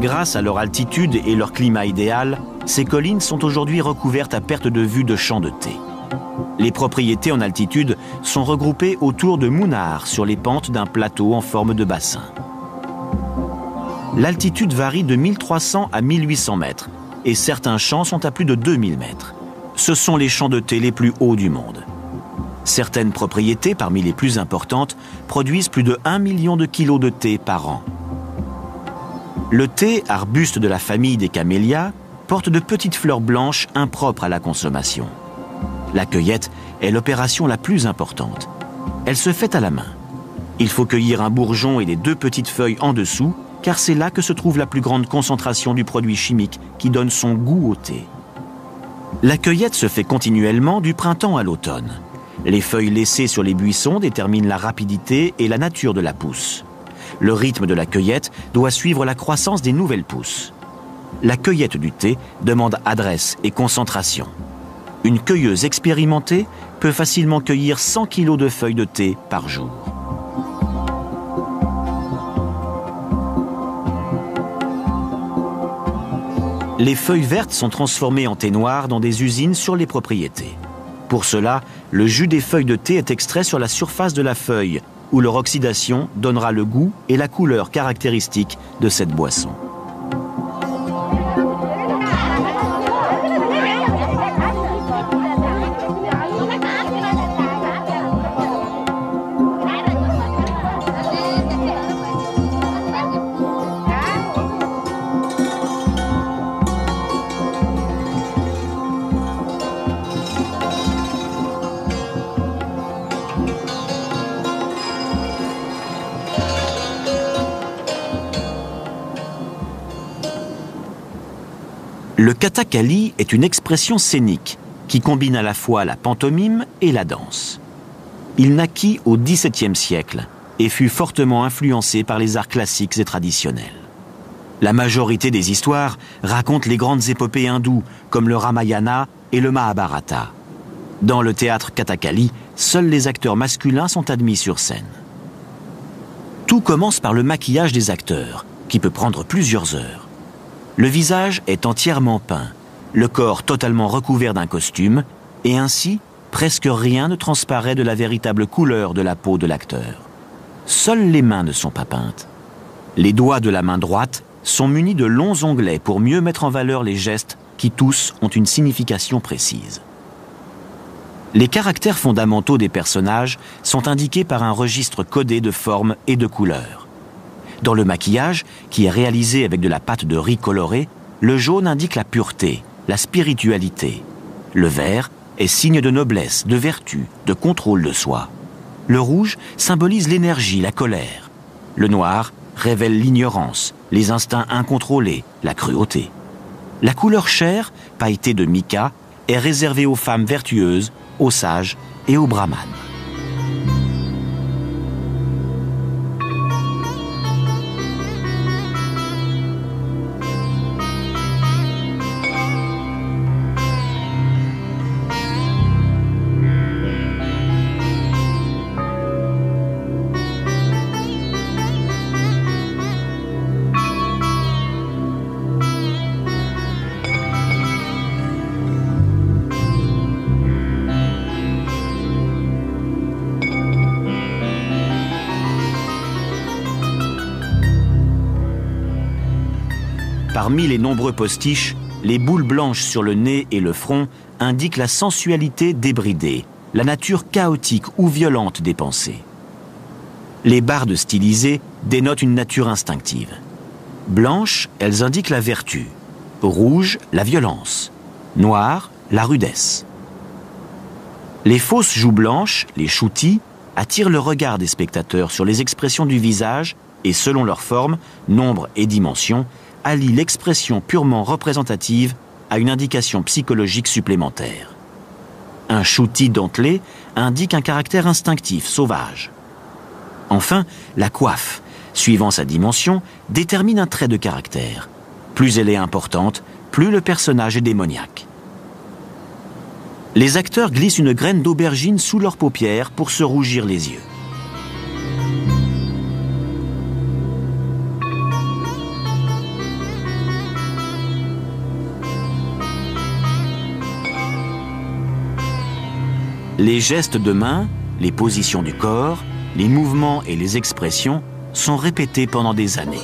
Grâce à leur altitude et leur climat idéal, ces collines sont aujourd'hui recouvertes à perte de vue de champs de thé. Les propriétés en altitude sont regroupées autour de Munnar, sur les pentes d'un plateau en forme de bassin. L'altitude varie de 1300 à 1800 mètres et certains champs sont à plus de 2000 mètres. Ce sont les champs de thé les plus hauts du monde. Certaines propriétés, parmi les plus importantes, produisent plus de 1 million de kilos de thé par an. Le thé, arbuste de la famille des camélias, porte de petites fleurs blanches impropres à la consommation. La cueillette est l'opération la plus importante. Elle se fait à la main. Il faut cueillir un bourgeon et les 2 petites feuilles en dessous, car c'est là que se trouve la plus grande concentration du produit chimique qui donne son goût au thé. La cueillette se fait continuellement du printemps à l'automne. Les feuilles laissées sur les buissons déterminent la rapidité et la nature de la pousse. Le rythme de la cueillette doit suivre la croissance des nouvelles pousses. La cueillette du thé demande adresse et concentration. Une cueilleuse expérimentée peut facilement cueillir 100 kg de feuilles de thé par jour. Les feuilles vertes sont transformées en thé noir dans des usines sur les propriétés. Pour cela, le jus des feuilles de thé est extrait sur la surface de la feuille, où leur oxydation donnera le goût et la couleur caractéristiques de cette boisson. Le kathakali est une expression scénique qui combine à la fois la pantomime et la danse. Il naquit au XVIIe siècle et fut fortement influencé par les arts classiques et traditionnels. La majorité des histoires racontent les grandes épopées hindoues comme le Ramayana et le Mahabharata. Dans le théâtre kathakali, seuls les acteurs masculins sont admis sur scène. Tout commence par le maquillage des acteurs, qui peut prendre plusieurs heures. Le visage est entièrement peint, le corps totalement recouvert d'un costume, et ainsi, presque rien ne transparaît de la véritable couleur de la peau de l'acteur. Seules les mains ne sont pas peintes. Les doigts de la main droite sont munis de longs onglets pour mieux mettre en valeur les gestes qui tous ont une signification précise. Les caractères fondamentaux des personnages sont indiqués par un registre codé de formes et de couleurs. Dans le maquillage, qui est réalisé avec de la pâte de riz colorée, le jaune indique la pureté, la spiritualité. Le vert est signe de noblesse, de vertu, de contrôle de soi. Le rouge symbolise l'énergie, la colère. Le noir révèle l'ignorance, les instincts incontrôlés, la cruauté. La couleur chair, pailletée de mica, est réservée aux femmes vertueuses, aux sages et aux brahmanes. Parmi les nombreux postiches, les boules blanches sur le nez et le front indiquent la sensualité débridée, la nature chaotique ou violente des pensées. Les bardes stylisées dénotent une nature instinctive. Blanches, elles indiquent la vertu. Rouge, la violence. Noire, la rudesse. Les fausses joues blanches, les shrutis, attirent le regard des spectateurs sur les expressions du visage et, selon leur forme, nombre et dimension, allie l'expression purement représentative à une indication psychologique supplémentaire. Un shruti dentelé indique un caractère instinctif, sauvage. Enfin, la coiffe, suivant sa dimension, détermine un trait de caractère. Plus elle est importante, plus le personnage est démoniaque. Les acteurs glissent une graine d'aubergine sous leurs paupières pour se rougir les yeux. Les gestes de main, les positions du corps, les mouvements et les expressions sont répétés pendant des années.